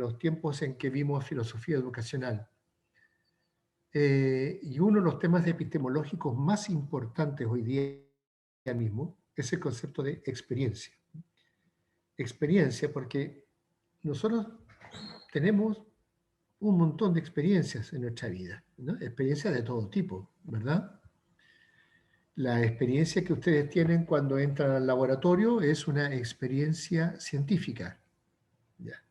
los tiempos en que vimos filosofía educacional. Y uno de los temas epistemológicos más importantes hoy día mismo es el concepto de experiencia. Experiencia porque nosotros tenemos un montón de experiencias en nuestra vida, ¿no? Experiencias de todo tipo, ¿verdad? La experiencia que ustedes tienen cuando entran al laboratorio es una experiencia científica. ¿Ya?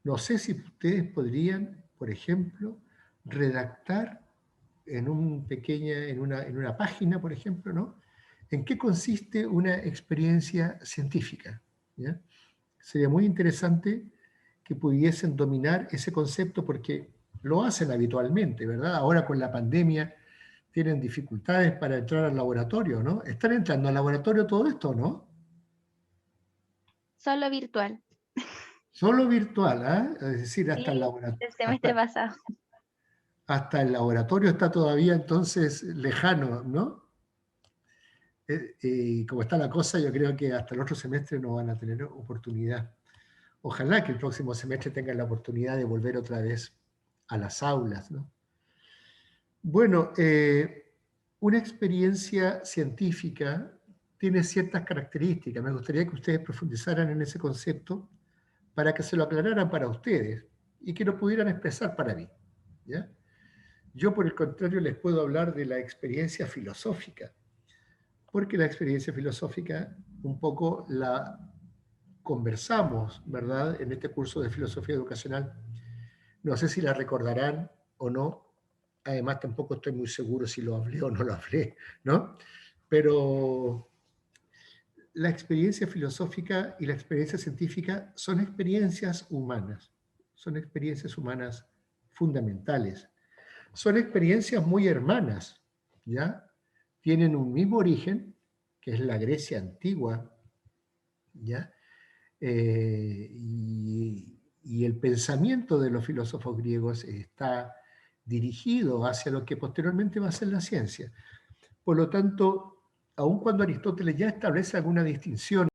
No sé si ustedes podrían, por ejemplo, redactar en una página, por ejemplo, ¿no? ¿En qué consiste una experiencia científica? ¿Ya? Sería muy interesante que pudiesen dominar ese concepto porque lo hacen habitualmente, ¿verdad? Ahora con la pandemia tienen dificultades para entrar al laboratorio, ¿no? ¿Están entrando al laboratorio todo esto, no? Solo virtual. Solo virtual, ¿ah? Es decir, Sí, el semestre pasado. hasta el laboratorio está todavía entonces lejano, ¿no? Y como está la cosa, yo creo que hasta el otro semestre no van a tener oportunidad. Ojalá que el próximo semestre tengan la oportunidad de volver otra vez a las aulas, ¿no? Bueno, una experiencia científica tiene ciertas características. Me gustaría que ustedes profundizaran en ese concepto para que se lo aclararan para ustedes y que lo pudieran expresar para mí, ¿ya? Yo, por el contrario, les puedo hablar de la experiencia filosófica, porque la experiencia filosófica un poco la conversamos, ¿verdad?, en este curso de filosofía educacional. No sé si la recordarán o no. Además, tampoco estoy muy seguro si lo hablé o no lo hablé, ¿no? Pero la experiencia filosófica y la experiencia científica son experiencias humanas fundamentales. Son experiencias muy hermanas, ¿ya? Tienen un mismo origen, que es la Grecia antigua, ¿ya? Y el pensamiento de los filósofos griegos está dirigido hacia lo que posteriormente va a ser la ciencia. Por lo tanto, aun cuando Aristóteles ya establece alguna distinción en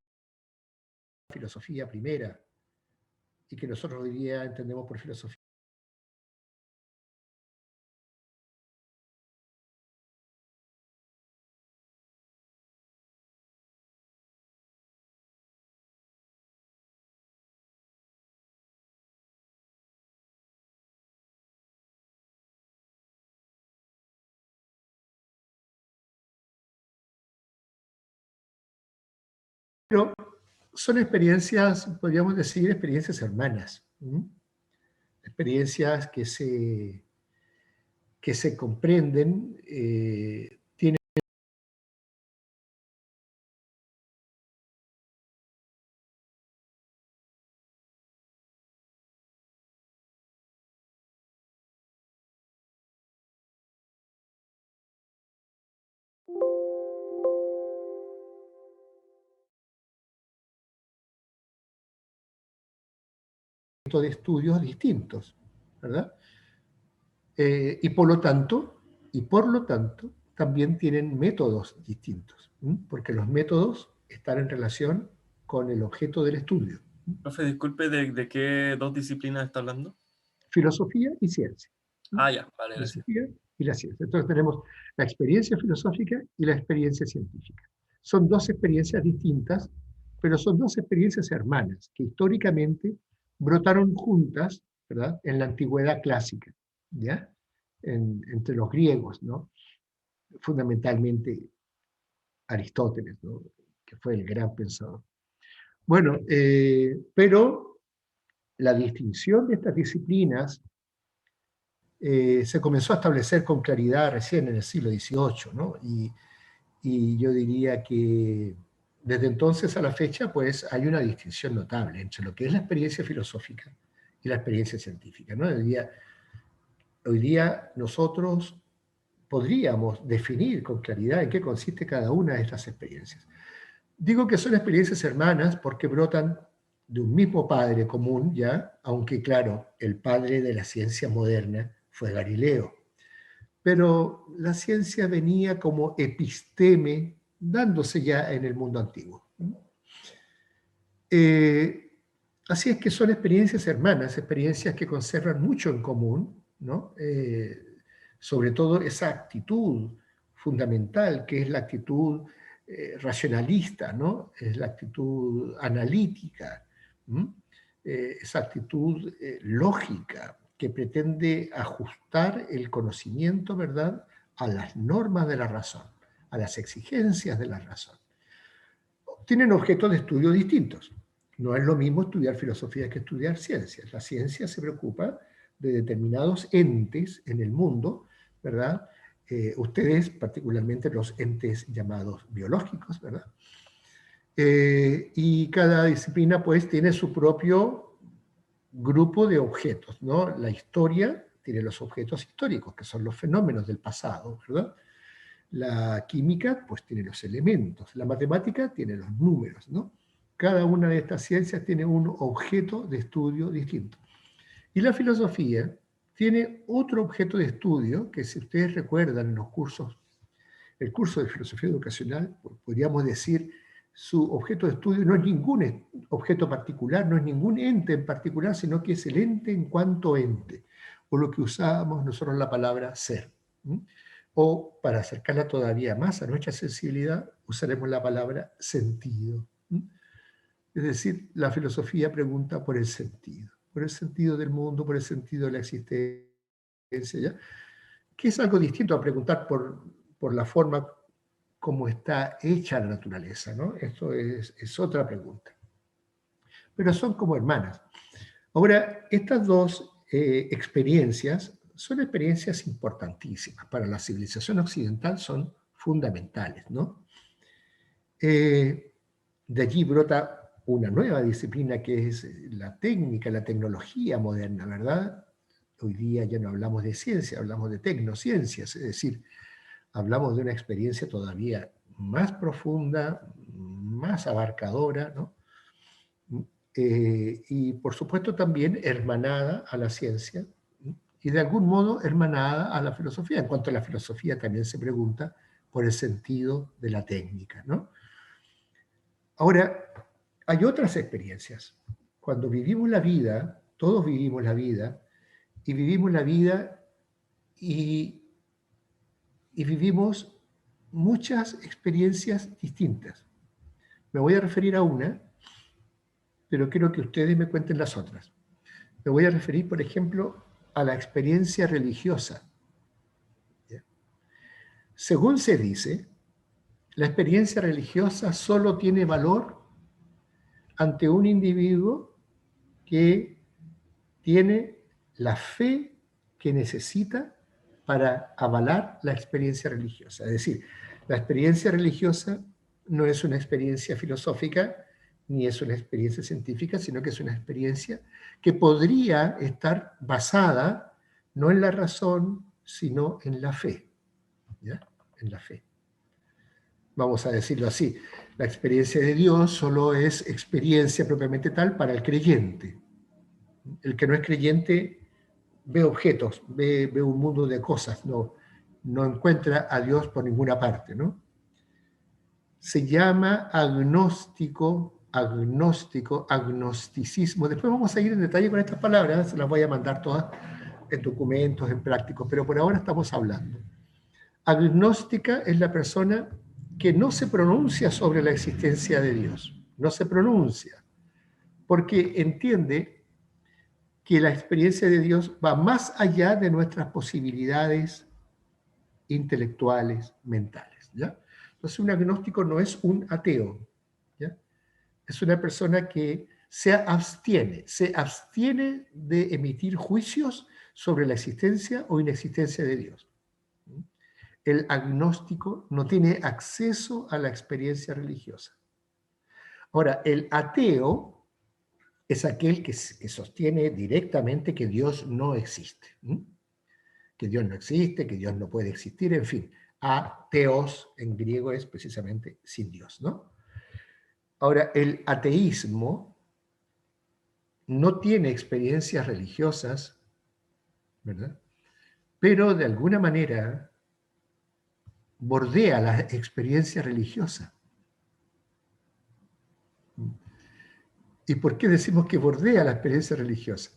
la filosofía primera y que nosotros hoy día entendemos por filosofía, pero son experiencias, podríamos decir, experiencias hermanas, ¿m? Experiencias que se comprenden, tienen de estudios distintos, ¿verdad? Y por lo tanto, también tienen métodos distintos, ¿m? Porque los métodos están en relación con el objeto del estudio, ¿m? Profe, disculpe, ¿de qué dos disciplinas está hablando? Filosofía y ciencia. ¿M? Ah, ya, vale, gracias. Filosofía y la ciencia. Entonces tenemos la experiencia filosófica y la experiencia científica. Son dos experiencias distintas, pero son dos experiencias hermanas que históricamente brotaron juntas, ¿verdad?, en la antigüedad clásica, ¿ya? Entre los griegos, ¿no? Fundamentalmente Aristóteles, ¿no?, que fue el gran pensador. Bueno, pero la distinción de estas disciplinas se comenzó a establecer con claridad recién en el siglo XVIII, ¿no? Y yo diría que desde entonces a la fecha, pues hay una distinción notable entre lo que es la experiencia filosófica y la experiencia científica, ¿no? Hoy día nosotros podríamos definir con claridad en qué consiste cada una de estas experiencias. Digo que son experiencias hermanas porque brotan de un mismo padre común, ¿ya? Aunque claro, el padre de la ciencia moderna fue Galileo. Pero la ciencia venía como episteme dándose ya en el mundo antiguo. Así es que son experiencias hermanas, experiencias que conservan mucho en común, ¿no? Sobre todo esa actitud fundamental, que es la actitud racionalista, ¿no? Es la actitud analítica, esa actitud lógica que pretende ajustar el conocimiento, ¿verdad?, a las normas de la razón, a las exigencias de la razón. Tienen objetos de estudio distintos. No es lo mismo estudiar filosofía que estudiar ciencias. La ciencia se preocupa de determinados entes en el mundo, ¿verdad? Ustedes, particularmente los entes llamados biológicos, ¿verdad? Y cada disciplina, pues, tiene su propio grupo de objetos, ¿no? La historia tiene los objetos históricos, que son los fenómenos del pasado, ¿verdad? La química, pues, tiene los elementos. La matemática tiene los números, ¿no? Cada una de estas ciencias tiene un objeto de estudio distinto. Y la filosofía tiene otro objeto de estudio que, si ustedes recuerdan en los cursos, el curso de filosofía educacional, podríamos decir, su objeto de estudio no es ningún objeto particular, no es ningún ente en particular, sino que es el ente en cuanto ente, o lo que usábamos nosotros la palabra ser. O, para acercarla todavía más a nuestra sensibilidad, usaremos la palabra sentido. Es decir, la filosofía pregunta por el sentido del mundo, por el sentido de la existencia, ¿ya? Que es algo distinto a preguntar por la forma como está hecha la naturaleza, ¿no? Esto es otra pregunta. Pero son como hermanas. Ahora, estas dos experiencias son experiencias importantísimas. Para la civilización occidental son fundamentales, ¿no? De allí brota una nueva disciplina que es la técnica, la tecnología moderna, ¿verdad? Hoy día ya no hablamos de ciencia, hablamos de tecnociencias, es decir, hablamos de una experiencia todavía más profunda, más abarcadora, ¿no? Y por supuesto también hermanada a la ciencia y de algún modo hermanada a la filosofía, en cuanto a la filosofía también se pregunta por el sentido de la técnica, ¿no? Ahora, hay otras experiencias. Cuando vivimos la vida, todos vivimos la vida, y vivimos la vida y vivimos muchas experiencias distintas. Me voy a referir a una, pero quiero que ustedes me cuenten las otras. Me voy a referir, por ejemplo, a la experiencia religiosa. ¿Ya? Según se dice, la experiencia religiosa solo tiene valor ante un individuo que tiene la fe que necesita para avalar la experiencia religiosa. Es decir, la experiencia religiosa no es una experiencia filosófica ni es una experiencia científica, sino que es una experiencia que podría estar basada no en la razón, sino en la fe. ¿Ya? En la fe. Vamos a decirlo así, la experiencia de Dios solo es experiencia propiamente tal para el creyente. El que no es creyente ve objetos, ve un mundo de cosas, no encuentra a Dios por ninguna parte, ¿no? Se llama agnosticismo. Después vamos a ir en detalle con estas palabras, se las voy a mandar todas en documentos, en prácticos, pero por ahora estamos hablando. Agnóstica es la persona que no se pronuncia sobre la existencia de Dios, no se pronuncia, porque entiende que la experiencia de Dios va más allá de nuestras posibilidades intelectuales, mentales, ¿ya? Entonces un agnóstico no es un ateo, ¿ya? Es una persona que se abstiene de emitir juicios sobre la existencia o inexistencia de Dios. El agnóstico no tiene acceso a la experiencia religiosa. Ahora, el ateo es aquel que sostiene directamente que Dios no existe. Que Dios no existe, que Dios no puede existir, en fin. Ateos en griego es precisamente sin Dios, ¿no? Ahora, el ateísmo no tiene experiencias religiosas, ¿verdad? Pero de alguna manera bordea la experiencia religiosa. ¿Y por qué decimos que bordea la experiencia religiosa?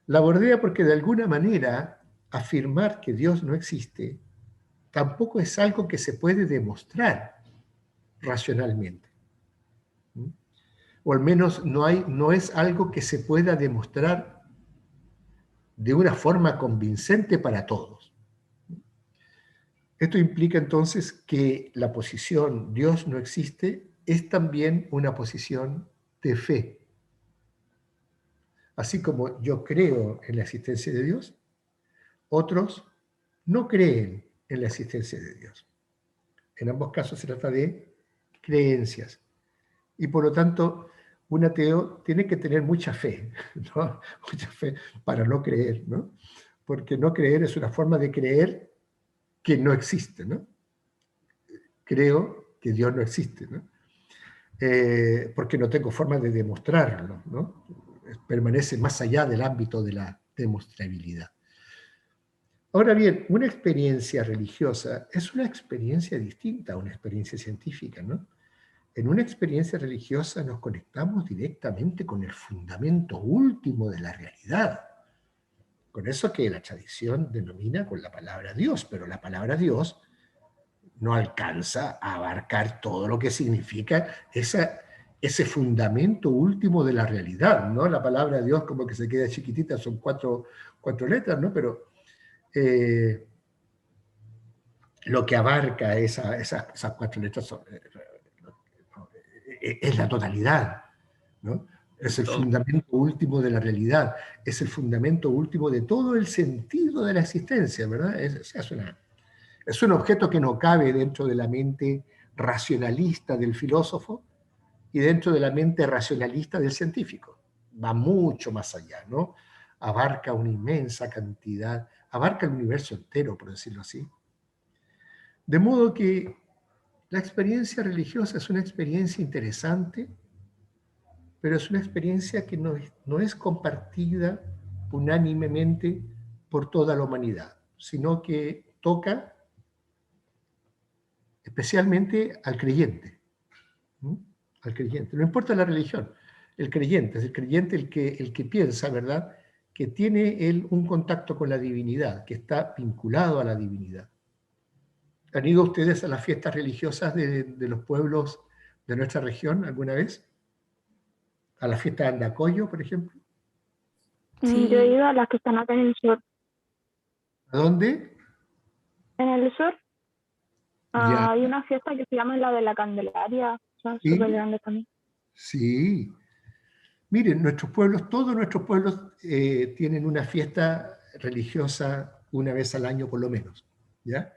La bordea porque de alguna manera afirmar que Dios no existe tampoco es algo que se puede demostrar racionalmente. ¿Mm? O al menos no es algo que se pueda demostrar de una forma convincente para todos. Esto implica entonces que la posición Dios no existe es también una posición de fe. Así como yo creo en la existencia de Dios, otros no creen en la existencia de Dios. En ambos casos se trata de creencias. Y por lo tanto, un ateo tiene que tener mucha fe, ¿no? Mucha fe para no creer, ¿no? Porque no creer es una forma de creer que no existe, ¿no? Creo que Dios no existe, ¿no? Porque no tengo forma de demostrarlo, ¿no? Permanece más allá del ámbito de la demostrabilidad. Ahora bien, una experiencia religiosa es una experiencia distinta a una experiencia científica, ¿no? En una experiencia religiosa nos conectamos directamente con el fundamento último de la realidad. Con eso que la tradición denomina con la palabra Dios, pero la palabra Dios no alcanza a abarcar todo lo que significa ese fundamento último de la realidad, ¿no? La palabra Dios como que se queda chiquitita, son cuatro letras, ¿no? Pero lo que abarca esas cuatro letras es la totalidad, ¿no? Es el Todo. fundamento último de la realidad, es el fundamento último de todo el sentido de la existencia, ¿verdad? Es un objeto que no cabe dentro de la mente racionalista del filósofo y dentro de la mente racionalista del científico. Va mucho más allá, ¿no? Abarca una inmensa cantidad, abarca el universo entero, por decirlo así. De modo que la experiencia religiosa es una experiencia interesante, pero es una experiencia que no es compartida unánimemente por toda la humanidad, sino que toca especialmente al creyente. ¿Mm? Al creyente. No importa la religión, el creyente, es el creyente el que piensa, ¿verdad?, que tiene él un contacto con la divinidad, que está vinculado a la divinidad. ¿Han ido ustedes a las fiestas religiosas de los pueblos de nuestra región alguna vez? ¿A la fiesta de Andacollo, por ejemplo? Sí. Yo he ido a las que están acá en el sur. ¿A dónde? En el sur Ya, hay una fiesta que se llama la de la Candelaria, son súper sí, grandes también. sí. Miren, nuestros pueblos, todos nuestros pueblos tienen una fiesta religiosa una vez al año por lo menos, ¿ya?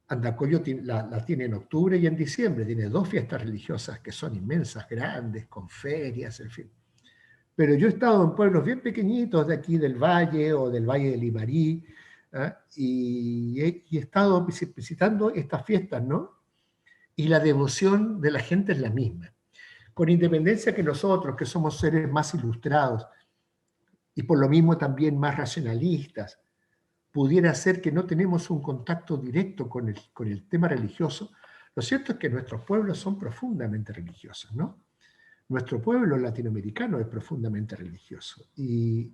Andacollo la tiene en octubre y en diciembre, tiene dos fiestas religiosas que son inmensas, grandes, con ferias, en fin. Pero yo he estado en pueblos bien pequeñitos de aquí del Valle o del Valle de Limarí, ¿ah? Y he estado visitando estas fiestas, ¿no? Y la devoción de la gente es la misma. Con independencia que nosotros, que somos seres más ilustrados y por lo mismo también más racionalistas, pudiera ser que no tenemos un contacto directo con el tema religioso, lo cierto es que nuestros pueblos son profundamente religiosos, ¿no? Nuestro pueblo latinoamericano es profundamente religioso. Y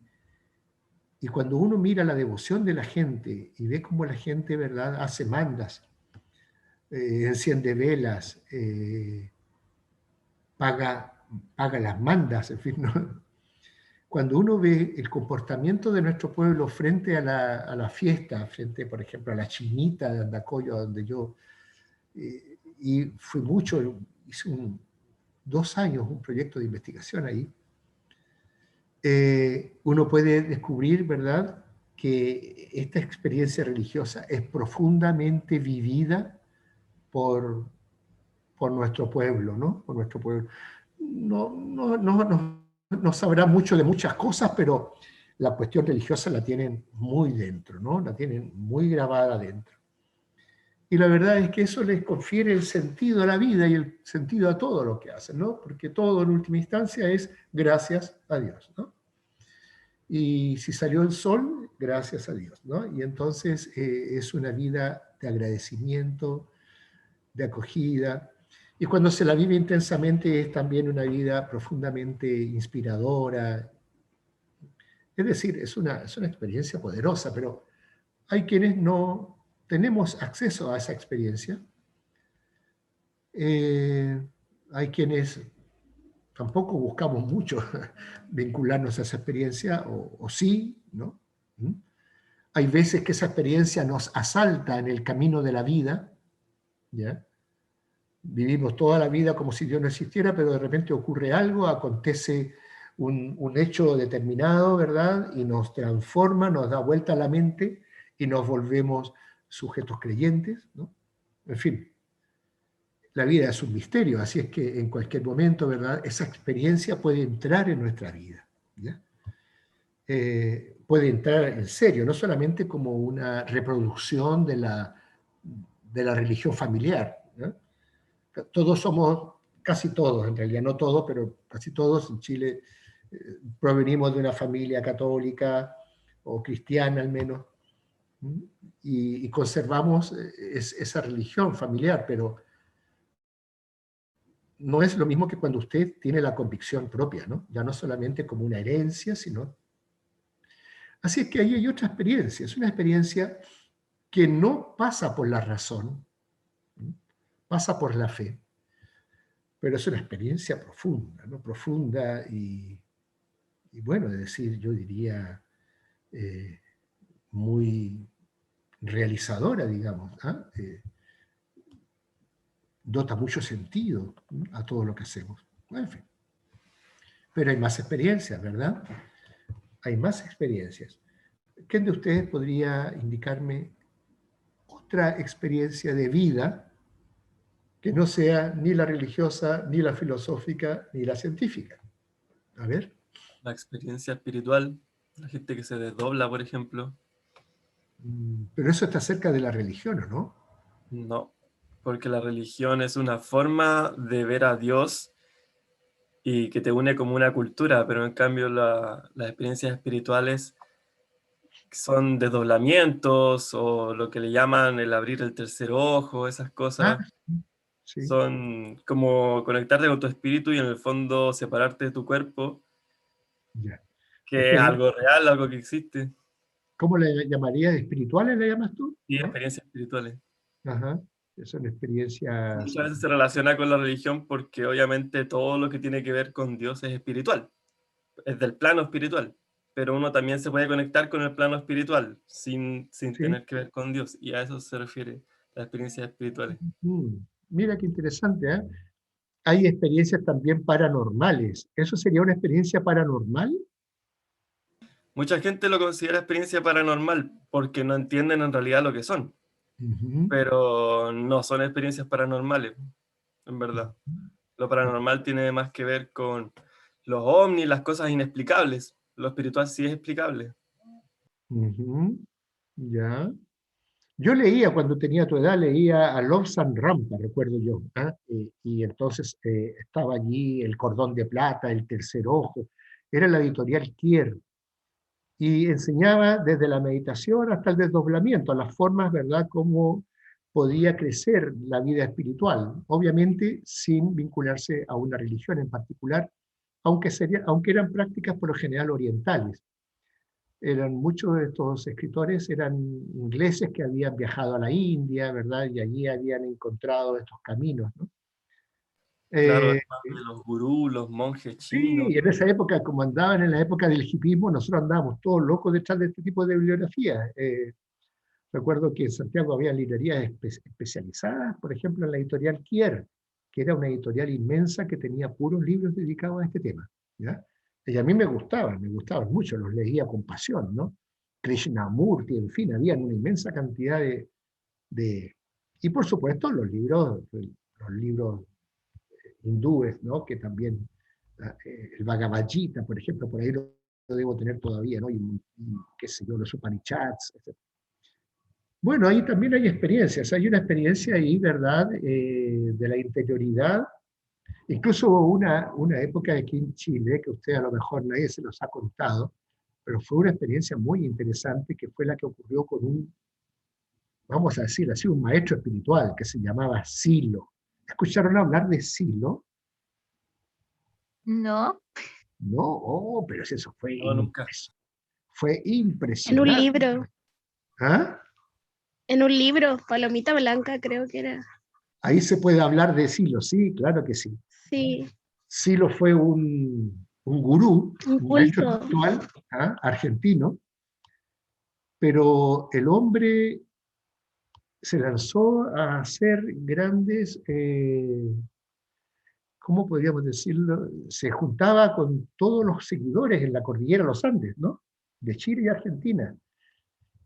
cuando uno mira la devoción de la gente y ve cómo la gente, ¿verdad?, hace mandas, enciende velas, paga las mandas, en fin, ¿no? Cuando uno ve el comportamiento de nuestro pueblo frente a la fiesta, frente, por ejemplo, a la chinita de Andacollo, donde yo, y fui mucho, hice 2 años un proyecto de investigación ahí, uno puede descubrir, ¿verdad?, que esta experiencia religiosa es profundamente vivida por nuestro pueblo, ¿no? Por nuestro pueblo. No sabrá mucho de muchas cosas, pero la cuestión religiosa la tienen muy dentro, ¿no? La tienen muy grabada dentro. Y la verdad es que eso les confiere el sentido a la vida y el sentido a todo lo que hacen, ¿no? Porque todo en última instancia es gracias a Dios, ¿no? Y si salió el sol, gracias a Dios, ¿no? Y entonces es una vida de agradecimiento, de acogida. Y cuando se la vive intensamente es también una vida profundamente inspiradora. Es decir, es una experiencia poderosa, pero hay quienes no tenemos acceso a esa experiencia. Hay quienes tampoco buscamos mucho vincularnos a esa experiencia, o sí, ¿no? ¿Mm? Hay veces que esa experiencia nos asalta en el camino de la vida, ¿ya? Vivimos toda la vida como si Dios no existiera, pero de repente ocurre algo, acontece un hecho determinado, ¿verdad? Y nos transforma, nos da vuelta a la mente y nos volvemos sujetos creyentes, ¿no? En fin, la vida es un misterio, así es que en cualquier momento, ¿verdad? Esa experiencia puede entrar en nuestra vida, ¿ya? Puede entrar en serio, no solamente como una reproducción de la religión familiar, ¿no? Todos somos, casi todos, en realidad no todos, pero casi todos en Chile provenimos de una familia católica o cristiana al menos, y conservamos esa religión familiar, pero no es lo mismo que cuando usted tiene la convicción propia, ¿no? Ya no solamente como una herencia, sino... Así es que ahí hay otra experiencia, es una experiencia que no pasa por la razón, pasa por la fe, pero es una experiencia profunda, ¿no? Profunda y bueno, es decir, yo diría eh, muy realizadora, digamos, ¿ah? Dota mucho sentido a todo lo que hacemos. En fin. Pero hay más experiencias, ¿verdad? Hay más experiencias. ¿Quién de ustedes podría indicarme otra experiencia de vida que no sea ni la religiosa, ni la filosófica, ni la científica? A ver. La experiencia espiritual, la gente que se desdobla, por ejemplo. Pero eso está cerca de la religión, ¿o no? No, porque la religión es una forma de ver a Dios y que te une como una cultura, pero en cambio las experiencias espirituales son desdoblamientos o lo que le llaman el abrir el tercer ojo, esas Ah, cosas. sí, Son como conectarte con tu espíritu y en el fondo separarte de tu cuerpo, ya. que es algo real, algo que existe. ¿Cómo le llamarías? ¿Espirituales le llamas tú? Y ¿No? experiencias espirituales. Ajá. Son experiencias. Muchas veces se relaciona con la religión porque obviamente todo lo que tiene que ver con Dios es espiritual, es del plano espiritual, pero uno también se puede conectar con el plano espiritual sin Sí. tener que ver con Dios, y a eso se refiere las experiencias espirituales. Mm, Mira qué interesante, ¿eh? Hay experiencias también paranormales. ¿Eso sería una experiencia paranormal? Mucha gente lo considera experiencia paranormal porque no entienden en realidad lo que son, Ujú. pero no son experiencias paranormales, en verdad. Lo paranormal tiene más que ver con los ovnis, las cosas inexplicables. Lo espiritual sí es explicable. Ujú. Ya. Yo leía, cuando tenía tu edad, leía a Lobsang Rampa, recuerdo yo, ¿ah? Y entonces estaba allí El Cordón de Plata, El Tercer Ojo, era la editorial Kier, y enseñaba desde la meditación hasta el desdoblamiento, las formas, ¿verdad?, cómo podía crecer la vida espiritual, obviamente sin vincularse a una religión en particular, aunque eran prácticas por lo general orientales. Eran muchos de estos escritores eran ingleses que habían viajado a la India, ¿verdad? Y allí habían encontrado estos caminos, ¿no? Claro, Eh, además de los gurús, los monjes sí, chinos. y en esa época, como andaban en la época del hipismo, nosotros andábamos todos locos detrás de este tipo de bibliografías. Recuerdo que en Santiago había librerías especializadas, por ejemplo, en la editorial Kier, que era una editorial inmensa que tenía puros libros dedicados a este tema, ¿ya? Y a mí me gustaban mucho, los leía con pasión, ¿no? Krishnamurti, en fin, había una inmensa cantidad de... Y por supuesto los libros hindúes, ¿no? Que también, el Bhagavad Gita, por ejemplo, por ahí lo debo tener todavía, ¿no? Y qué sé yo, los Upanishads, etc. Bueno, ahí también hay experiencias, hay una experiencia ahí, ¿verdad?, de la interioridad. Incluso hubo una época aquí en Chile, que usted a lo mejor nadie se los ha contado, pero fue una experiencia muy interesante que fue la que ocurrió con un, vamos a decir así, un maestro espiritual que se llamaba Silo. ¿Escucharon hablar de Silo? No, No, oh, pero eso No, nunca. fue En un impresionante. libro, ¿Ah? Palomita Blanca creo que era. Ahí se puede hablar de Silo, sí, claro que sí. Sí, Silo fue un gurú, un un maestro culto. espiritual, argentino, pero el hombre se lanzó a hacer grandes, ¿cómo podríamos decirlo? Se juntaba con todos los seguidores en la cordillera de los Andes, ¿no? De Chile y Argentina.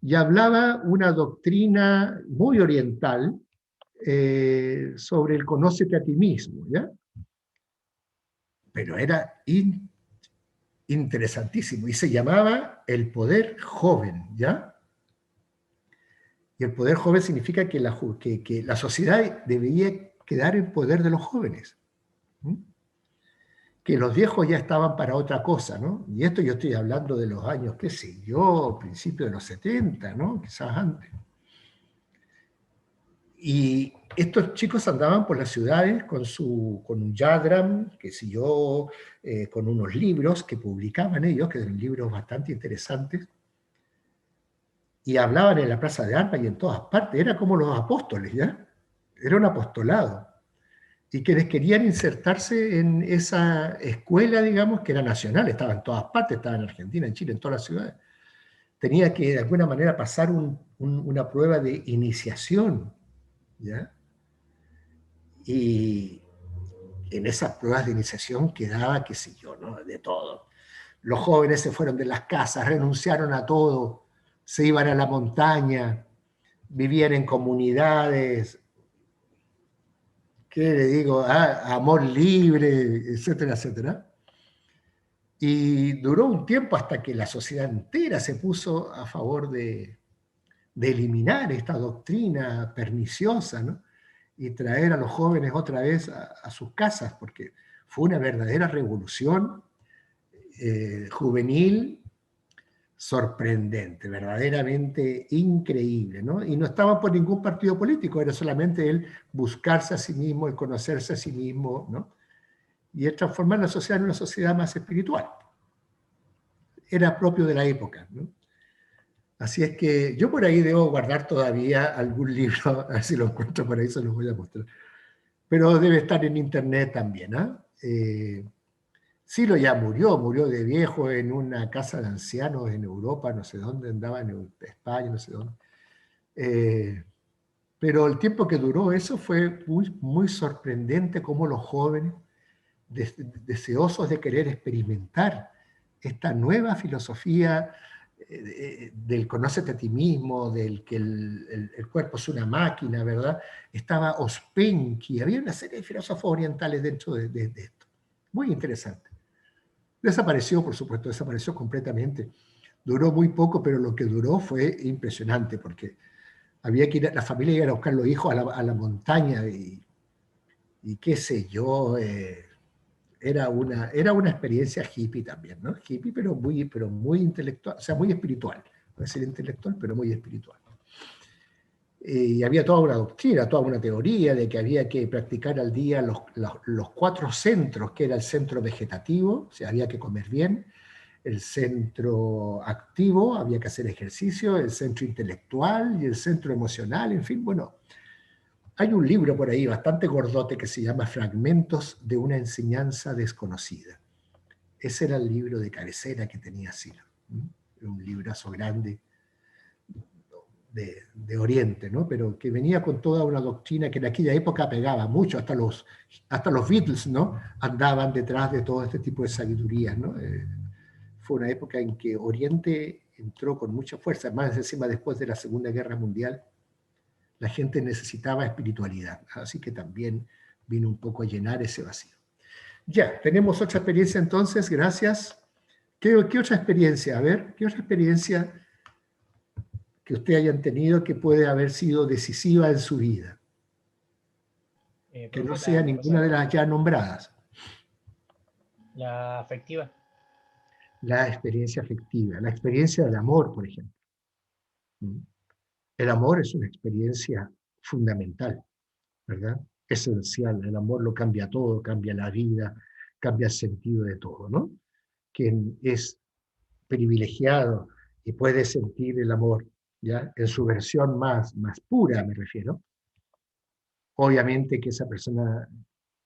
Y hablaba una doctrina muy oriental sobre el conócete a ti mismo, ¿ya? Pero era interesantísimo y se llamaba el poder joven, ¿ya? Y el poder joven significa que que la sociedad debería quedar en poder de los jóvenes, ¿m? Que los viejos ya estaban para otra cosa, ¿no? Y esto yo estoy hablando de los años, qué sé yo, principios de los 70, ¿no? Quizás antes. Y estos chicos andaban por las ciudades con un yadram, qué sé yo, con unos libros que publicaban ellos, que eran libros bastante interesantes, y hablaban en la Plaza de Armas y en todas partes. Era como los apóstoles, ¿ya? Era un apostolado. Y quienes querían insertarse en esa escuela, digamos, que era nacional, estaba en todas partes, estaba en Argentina, en Chile, en todas las ciudades, tenía que de alguna manera pasar una prueba de iniciación, ¿ya? Y en esas pruebas de iniciación quedaba, qué sé yo, ¿no? De todo. Los jóvenes se fueron de las casas, renunciaron a todo, se iban a la montaña, vivían en comunidades, ¿qué le digo? Amor libre, etcétera, etcétera. Y duró un tiempo hasta que la sociedad entera se puso a favor de eliminar esta doctrina perniciosa, ¿no? Y traer a los jóvenes otra vez a sus casas, porque fue una verdadera revolución juvenil sorprendente, verdaderamente increíble, ¿no? Y no estaba por ningún partido político, era solamente el buscarse a sí mismo, el conocerse a sí mismo, ¿no? Y el transformar la sociedad en una sociedad más espiritual. Era propio de la época, ¿no? Así es que yo por ahí debo guardar todavía algún libro, a ver si lo encuentro por ahí, se los voy a mostrar. Pero debe estar en internet también, ¿ah? Silo ya murió de viejo en una casa de ancianos en Europa, no sé dónde, andaba en España, no sé dónde. Pero el tiempo que duró eso fue muy, muy sorprendente cómo los jóvenes, deseosos de querer experimentar esta nueva filosofía del conócete a ti mismo, del que el cuerpo es una máquina, ¿verdad? Estaba Ouspensky, había una serie de filósofos orientales dentro de esto. Muy interesante. Desapareció, por supuesto, desapareció completamente. Duró muy poco, pero lo que duró fue impresionante, porque había que ir, la familia iba a buscar los hijos a la montaña y qué sé yo, era una experiencia hippie también, ¿no? Hippie, pero muy intelectual, o sea, muy espiritual. No es decir intelectual, pero muy espiritual. Y había toda una doctrina, toda una teoría de que había que practicar al día los 4 centros, que era el centro vegetativo, o sea, había que comer bien, el centro activo, había que hacer ejercicio, el centro intelectual y el centro emocional, en fin, bueno. Hay un libro por ahí bastante gordote que se llama Fragmentos de una enseñanza desconocida. Ese era el libro de cabecera que tenía Silo. Un librazo grande de Oriente, ¿no? Pero que venía con toda una doctrina que en aquella época pegaba mucho, hasta los Beatles, ¿no? Andaban detrás de todo este tipo de sabiduría, ¿no? Fue una época en que Oriente entró con mucha fuerza, más encima después de la Segunda Guerra Mundial, la gente necesitaba espiritualidad, así que también vino un poco a llenar ese vacío. Ya, tenemos otra experiencia entonces, gracias. ¿Qué otra experiencia? A ver, ¿qué otra experiencia que usted hayan tenido que puede haber sido decisiva en su vida? Que no sea ninguna de las ya nombradas. La afectiva. La experiencia afectiva, la experiencia del amor, por ejemplo. El amor es una experiencia fundamental, ¿verdad? esencial. El amor lo cambia todo, cambia la vida, cambia el sentido de todo, ¿no? Quien es privilegiado y puede sentir el amor, ¿ya? En su versión más pura, me refiero. Obviamente que esa persona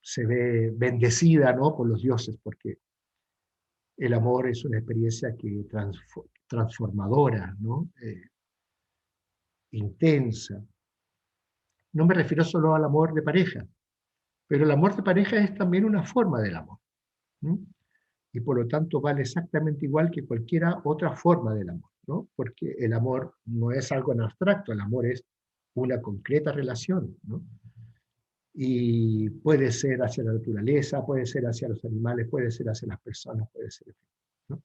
se ve bendecida, ¿no? Por los dioses, porque el amor es una experiencia que transformadora, ¿no? Intensa. No me refiero solo al amor de pareja, pero el amor de pareja es también una forma del amor, ¿no? Y por lo tanto vale exactamente igual que cualquier otra forma del amor, ¿no? Porque el amor no es algo en abstracto, el amor es una concreta relación, ¿no? Y puede ser hacia la naturaleza, puede ser hacia los animales, puede ser hacia las personas, puede ser, ¿no?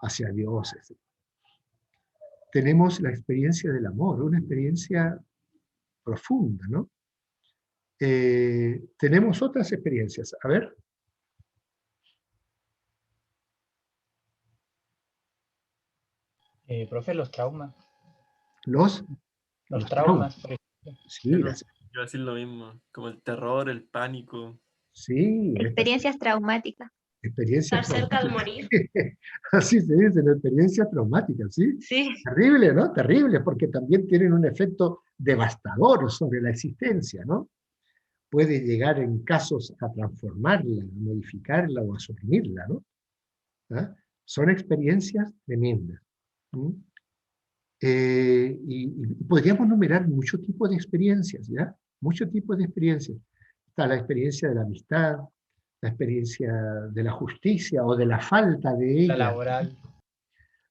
Hacia Dios, etc. Tenemos la experiencia del amor, una experiencia profunda, ¿no? Tenemos otras experiencias. A ver. Profe, los traumas. Los Traumas, por ejemplo. sí, Yo iba a decir lo mismo, como el terror, el pánico. sí, Experiencias traumáticas. experiencias Estar cerca de traumáticas. morir. Así se dice, ¿no? Experiencias traumáticas, ¿sí? Sí. Terrible, ¿no? Terrible, porque también tienen un efecto devastador sobre la existencia, ¿no? Puede llegar en casos a transformarla, a modificarla o a suprimirla, ¿no? ¿Ah? Son experiencias tremendas. ¿Mm? Y podríamos numerar muchos tipos de experiencias, ¿ya? Muchos tipos de experiencias. Está la experiencia de la amistad, la experiencia de la justicia o de la falta de La ella, laboral.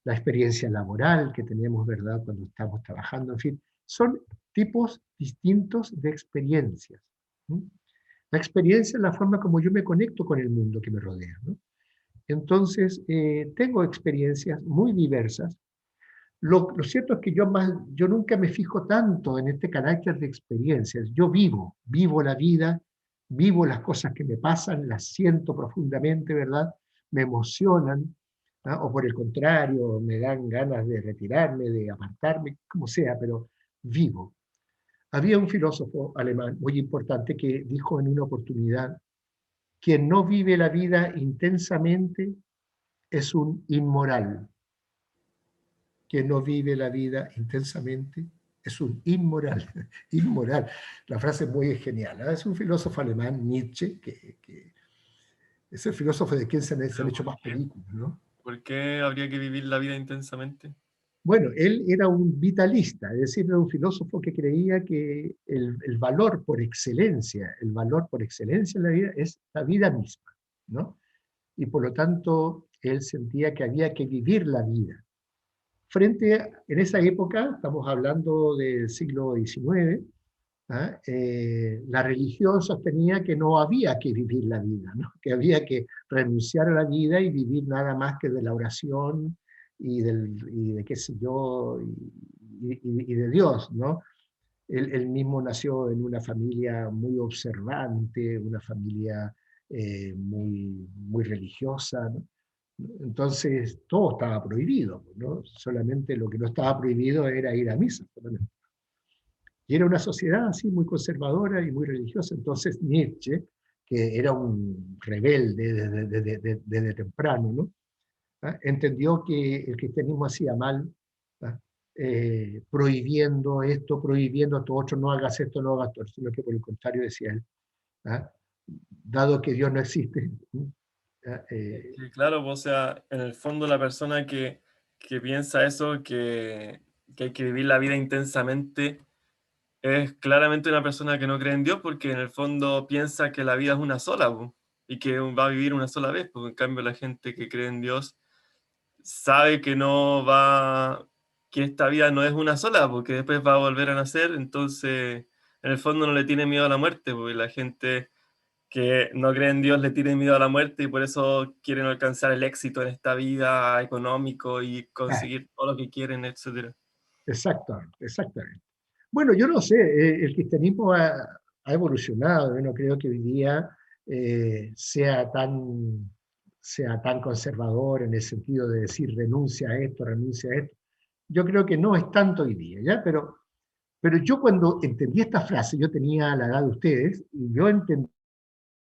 la experiencia laboral que tenemos, ¿verdad?, cuando estamos trabajando, en fin, son tipos distintos de experiencias. ¿Mm? La experiencia es la forma como yo me conecto con el mundo que me rodea, ¿no? Entonces, tengo experiencias muy diversas. Lo cierto es que yo nunca me fijo tanto en este carácter de experiencias. Yo vivo la vida, vivo las cosas que me pasan, las siento profundamente, ¿verdad? Me emocionan, ¿ah? O por el contrario, me dan ganas de retirarme, de apartarme, como sea, pero vivo. Había un filósofo alemán muy importante que dijo en una oportunidad: quien no vive la vida intensamente es un inmoral. Quien no vive la vida intensamente es un inmoral. Inmoral. La frase es muy genial, ¿eh? Es un filósofo alemán, Nietzsche, que es el filósofo de quien se han hecho más películas, ¿no? ¿Por qué habría que vivir la vida intensamente? Bueno, él era un vitalista, es decir, era un filósofo que creía que el valor por excelencia, el valor por excelencia en la vida es la vida misma, ¿no? Y por lo tanto, él sentía que había que vivir la vida. En esa época, estamos hablando del siglo XIX, ¿ah? La religión sostenía que no había que vivir la vida, ¿no? Que había que renunciar a la vida y vivir nada más que de la oración y de qué sé yo, y de Dios, ¿no? Él mismo nació en una familia muy observante, una familia muy religiosa, ¿no? Entonces todo estaba prohibido, ¿no? Solamente lo que no estaba prohibido era ir a misa, solamente. Y era una sociedad así muy conservadora y muy religiosa. Entonces Nietzsche, que era un rebelde desde temprano, ¿no? ¿Ah? Entendió que el cristianismo hacía mal, ¿ah? Prohibiendo esto, prohibiendo esto otro, no hagas esto, no hagas esto, sino que por el contrario decía él, ¿ah? Dado que Dios no existe, ¿ah? Sí, claro, pues, o sea, en el fondo la persona que piensa eso, que hay que vivir la vida intensamente, es claramente una persona que no cree en Dios porque en el fondo piensa que la vida es una sola, pues, y que va a vivir una sola vez, porque en cambio la gente que cree en Dios sabe que no va, que esta vida no es una sola, porque después va a volver a nacer, entonces en el fondo no le tiene miedo a la muerte, porque la gente que no cree en Dios le tiene miedo a la muerte y por eso quieren alcanzar el éxito en esta vida económico y Ah, conseguir todo lo que quieren, etcétera. exactamente, exactamente. Bueno, yo no sé, el cristianismo ha evolucionado, yo no creo que hoy día sea tan conservador en el sentido de decir renuncia a esto, renuncia a esto. Yo creo que no es tanto hoy día, ¿ya? Pero Pero yo cuando entendí esta frase, yo tenía la edad de ustedes, y yo entendí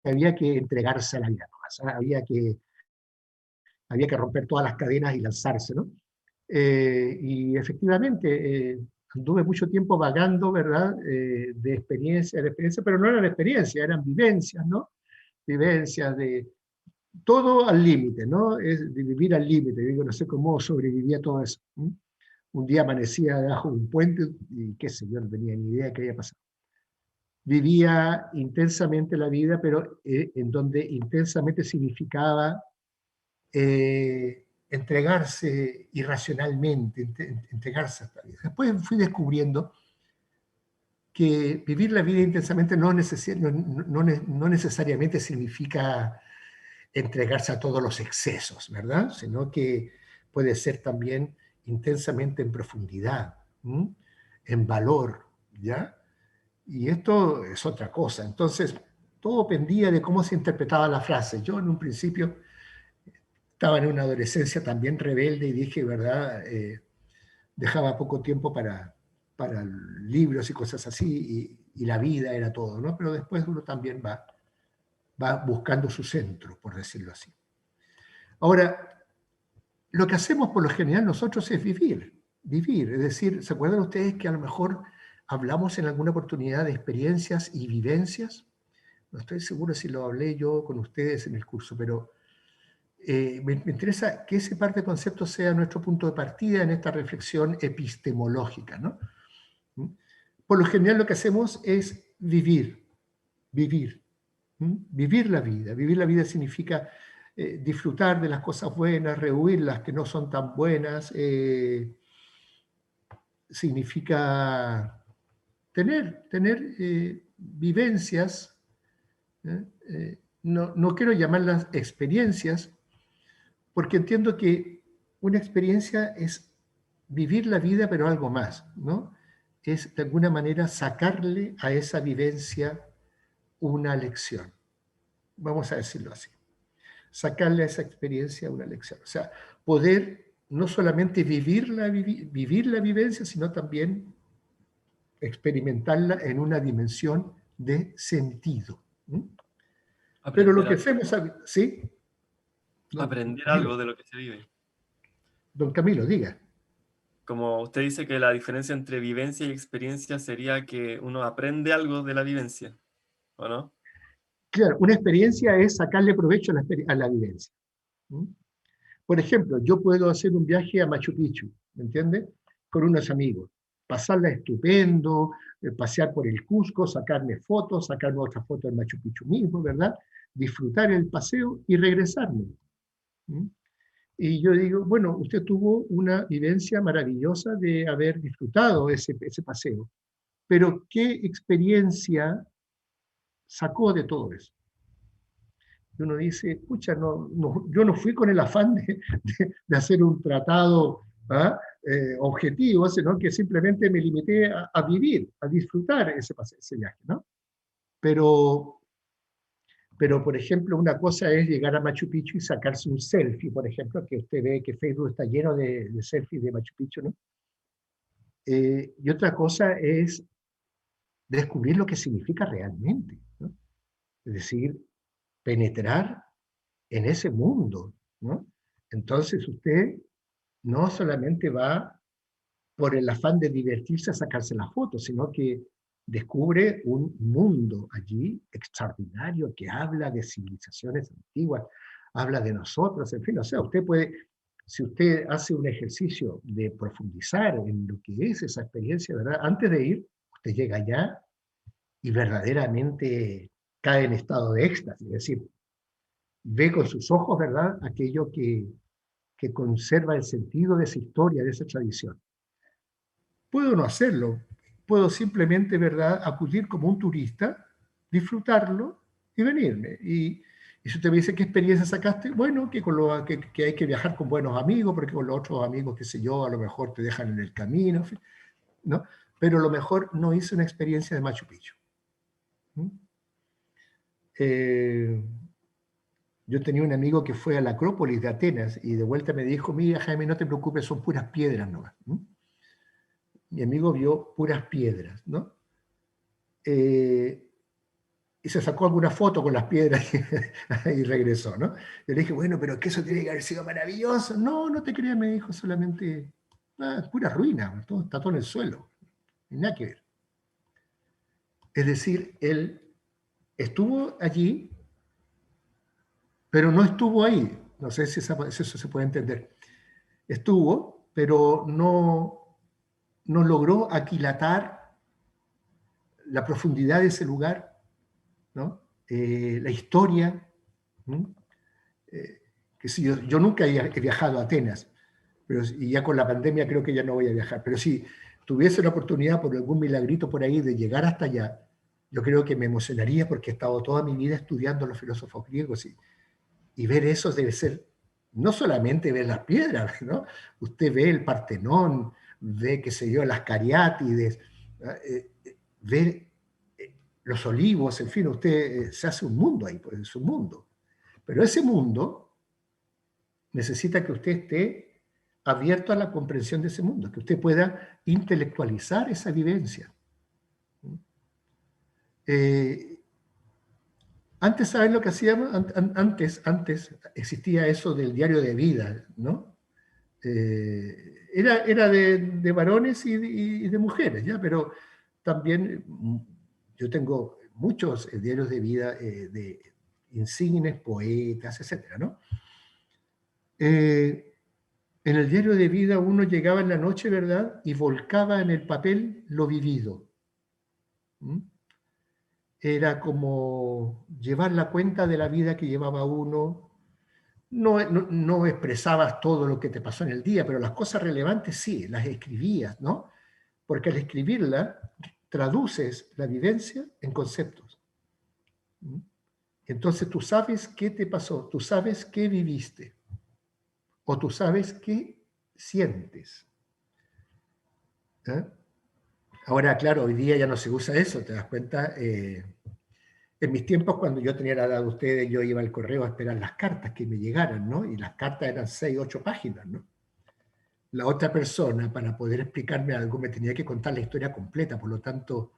que había que entregarse a la vida, ¿no? O sea, había que romper todas las cadenas y lanzarse, ¿no? Y efectivamente, anduve mucho tiempo vagando, ¿verdad? De experiencia, pero no eran experiencias, eran vivencias, ¿no? Vivencias de todo al límite, ¿no? Es de vivir al límite. Digo, no sé cómo sobrevivía todo eso. ¿Mm? Un día amanecía debajo de un puente y qué sé yo, no tenía ni idea de qué había pasado. Vivía intensamente la vida, pero en donde intensamente significaba entregarse irracionalmente, entregarse a esta vida. Después fui descubriendo que vivir la vida intensamente no necesariamente significa entregarse a todos los excesos, ¿verdad? Sino que puede ser también intensamente en profundidad, ¿m? En valor, ¿ya? Y esto es otra cosa. Entonces, todo pendía de cómo se interpretaba la frase. Yo en un principio estaba en una adolescencia también rebelde y dije, ¿verdad? Dejaba poco tiempo para libros y cosas así, y la vida era todo, ¿no? Pero después uno también va buscando su centro, por decirlo así. Ahora, lo que hacemos por lo general nosotros es vivir. Es decir, ¿se acuerdan ustedes que a lo mejor hablamos en alguna oportunidad de experiencias y vivencias? No estoy seguro si lo hablé yo con ustedes en el curso, pero me interesa que ese par de conceptos sea nuestro punto de partida en esta reflexión epistemológica, ¿no? Por lo general lo que hacemos es vivir. Vivir la vida. Vivir la vida significa disfrutar de las cosas buenas, rehuir las que no son tan buenas, significa tener vivencias, no quiero llamarlas experiencias, porque entiendo que una experiencia es vivir la vida, pero algo más, ¿no? Es de alguna manera sacarle a esa vivencia una lección. Vamos a decirlo así. Sacarle a esa experiencia una lección. O sea, poder no solamente vivir la vivencia, sino también experimentarla en una dimensión de sentido. Pero lo que hacemos, ¿sí? Aprender algo de lo que se vive. Don Camilo, diga. Como usted dice que la diferencia entre vivencia y experiencia sería que uno aprende algo de la vivencia, ¿o no? Claro, una experiencia es sacarle provecho a la vivencia. Por ejemplo, yo puedo hacer un viaje a Machu Picchu, ¿me entiende? Con unos amigos, pasarla estupendo, pasear por el Cusco, sacarme fotos, sacarme otras fotos en Machu Picchu mismo, ¿verdad? Disfrutar el paseo y regresarme. Y yo digo, bueno, usted tuvo una vivencia maravillosa de haber disfrutado ese paseo, pero ¿qué experiencia sacó de todo eso? Y uno dice, escucha, yo no fui con el afán de hacer un tratado objetivo, sino que simplemente me limité a vivir, a disfrutar ese viaje, ¿no? Pero, por ejemplo, una cosa es llegar a Machu Picchu y sacarse un selfie, por ejemplo, que usted ve que Facebook está lleno de selfies de Machu Picchu, ¿no? Y otra cosa es descubrir lo que significa realmente, ¿no? Es decir, penetrar en ese mundo, ¿no? Entonces usted no solamente va por el afán de divertirse a sacarse las fotos, sino que descubre un mundo allí extraordinario que habla de civilizaciones antiguas, habla de nosotros, en fin, o sea, usted puede, si usted hace un ejercicio de profundizar en lo que es esa experiencia, ¿verdad? Antes de ir, usted llega allá y verdaderamente cae en estado de éxtasis, es decir, ve con sus ojos, ¿verdad?, aquello que conserva el sentido de esa historia, de esa tradición. Puedo no hacerlo, puedo simplemente, ¿verdad?, acudir como un turista, disfrutarlo y venirme. Y si usted me dice, ¿qué experiencia sacaste? Bueno, que hay que viajar con buenos amigos, porque con los otros amigos, qué sé yo, a lo mejor te dejan en el camino, ¿no? Pero a lo mejor no hice una experiencia de Machu Picchu. Yo tenía un amigo que fue a la Acrópolis de Atenas y de vuelta me dijo, mira Jaime, no te preocupes, son puras piedras nomás. mi amigo vio puras piedras, ¿no? Y se sacó alguna foto con las piedras y regresó, ¿no? Yo le dije, bueno, pero que eso tiene que haber sido maravilloso. No, no te creas, me dijo, solamente pura ruina, todo, está todo en el suelo, y nada que ver. Es decir, él estuvo allí, pero no estuvo ahí. No sé si eso se puede entender. Estuvo, pero no logró aquilatar la profundidad de ese lugar, ¿no? La historia. Que si yo nunca he viajado a Atenas, pero, y ya con la pandemia creo que ya no voy a viajar, pero si tuviese la oportunidad por algún milagrito por ahí de llegar hasta allá, yo creo que me emocionaría porque he estado toda mi vida estudiando a los filósofos griegos y ver eso debe ser, no solamente ver las piedras, ¿no? Usted ve el Partenón, ve, qué sé yo, las Cariátides, ve los olivos, en fin, usted se hace un mundo ahí, pues es un mundo. Pero ese mundo necesita que usted esté abierto a la comprensión de ese mundo, que usted pueda intelectualizar esa vivencia. Antes, ¿saben lo que hacíamos? Antes existía eso del diario de vida, ¿no? Era de varones y de mujeres, ¿ya? Pero también yo tengo muchos diarios de vida de insignes poetas, etcétera, ¿no? En el diario de vida uno llegaba en la noche, ¿verdad? Y volcaba en el papel lo vivido. Era como llevar la cuenta de la vida que llevaba uno. No expresabas todo lo que te pasó en el día, pero las cosas relevantes sí, las escribías, ¿no? Porque al escribirla, traduces la vivencia en conceptos. Entonces tú sabes qué te pasó, tú sabes qué viviste, o tú sabes qué sientes. Ahora, claro, hoy día ya no se usa eso, ¿te das cuenta? En mis tiempos, cuando yo tenía la edad de ustedes, yo iba al correo a esperar las cartas que me llegaran, ¿no? Y las cartas eran 6, 8 páginas, ¿no? La otra persona, para poder explicarme algo, me tenía que contar la historia completa, por lo tanto,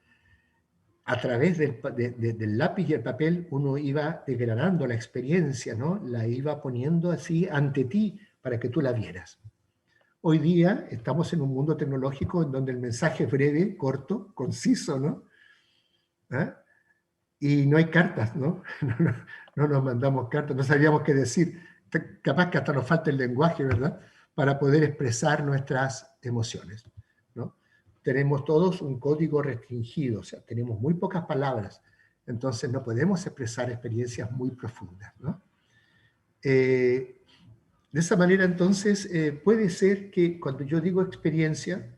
a través del lápiz y el papel, uno iba degradando la experiencia, ¿no? La iba poniendo así ante ti para que tú la vieras. Hoy día estamos en un mundo tecnológico en donde el mensaje es breve, corto, conciso, ¿no? ¿Ah? Y no hay cartas, ¿no? No nos mandamos cartas, no sabíamos qué decir. Capaz que hasta nos falta el lenguaje, ¿verdad? Para poder expresar nuestras emociones, ¿no? Tenemos todos un código restringido, o sea, tenemos muy pocas palabras, entonces no podemos expresar experiencias muy profundas, ¿no? De esa manera, entonces, puede ser que cuando yo digo experiencia,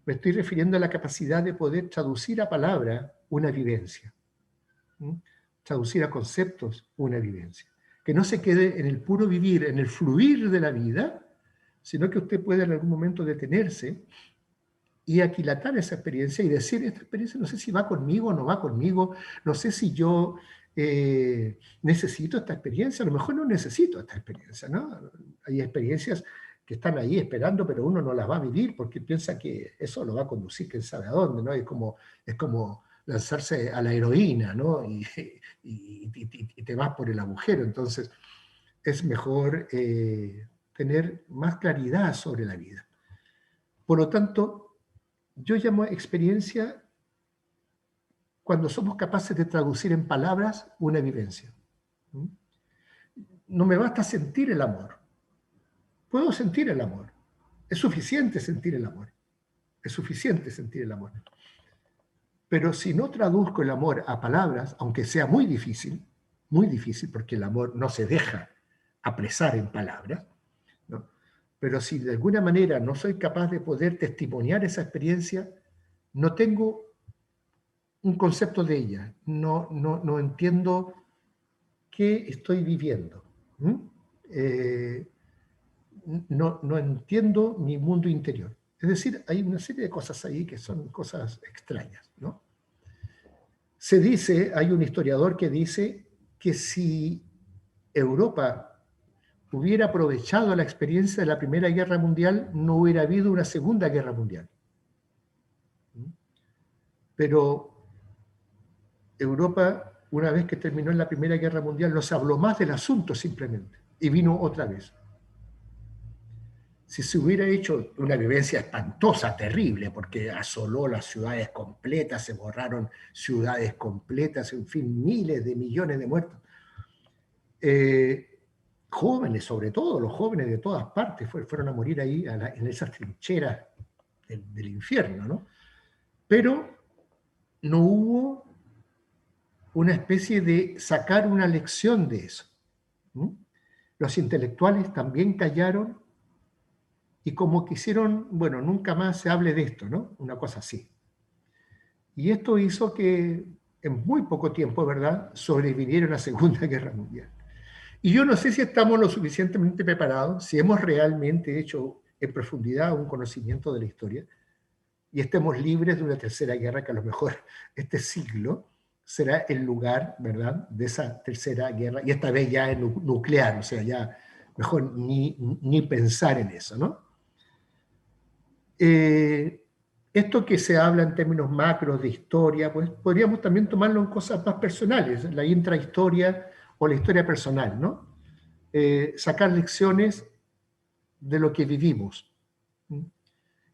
me estoy refiriendo a la capacidad de poder traducir a palabra una vivencia. Traducir a conceptos una vivencia. Que no se quede en el puro vivir, en el fluir de la vida, sino que usted pueda en algún momento detenerse y aquilatar esa experiencia y decir, esta experiencia no sé si va conmigo o no va conmigo, no sé si yo necesito esta experiencia, a lo mejor no necesito esta experiencia, ¿no? Hay experiencias que están ahí esperando, pero uno no las va a vivir porque piensa que eso lo va a conducir quién sabe a dónde, ¿no? Es como lanzarse a la heroína, ¿no? Y te vas por el agujero. Entonces, es mejor tener más claridad sobre la vida. Por lo tanto, yo llamo experiencia cuando somos capaces de traducir en palabras una vivencia. No me basta sentir el amor. Puedo sentir el amor. Es suficiente sentir el amor. Es suficiente sentir el amor. Pero si no traduzco el amor a palabras, aunque sea muy difícil porque el amor no se deja apresar en palabras, ¿no? Pero si de alguna manera no soy capaz de poder testimoniar esa experiencia, no tengo un concepto de ella, no entiendo qué estoy viviendo. No entiendo mi mundo interior. Es decir, hay una serie de cosas ahí que son cosas extrañas, ¿no? Se dice, hay un historiador que dice que si Europa hubiera aprovechado la experiencia de la Primera Guerra Mundial, no hubiera habido una Segunda Guerra Mundial. pero Europa, una vez que terminó la Primera Guerra Mundial, no se habló más del asunto simplemente, y vino otra vez. Si se hubiera hecho una vivencia espantosa, terrible, porque asoló las ciudades completas, se borraron ciudades completas, en fin, miles de millones de muertos. Jóvenes, sobre todo, los jóvenes de todas partes fueron a morir ahí en esas trincheras del infierno, ¿no? Pero no hubo una especie de sacar una lección de eso. Los intelectuales también callaron y como quisieron, bueno, nunca más se hable de esto, ¿no? Una cosa así. Y esto hizo que en muy poco tiempo, ¿verdad?, sobreviviera la Segunda Guerra Mundial. Y yo no sé si estamos lo suficientemente preparados, si hemos realmente hecho en profundidad un conocimiento de la historia, y estemos libres de una tercera guerra que a lo mejor este siglo será el lugar, ¿verdad?, de esa tercera guerra, y esta vez ya es nuclear, o sea, ya mejor ni pensar en eso, ¿no? Esto que se habla en términos macros de historia, pues podríamos también tomarlo en cosas más personales, la intrahistoria o la historia personal, ¿no? Sacar lecciones de lo que vivimos.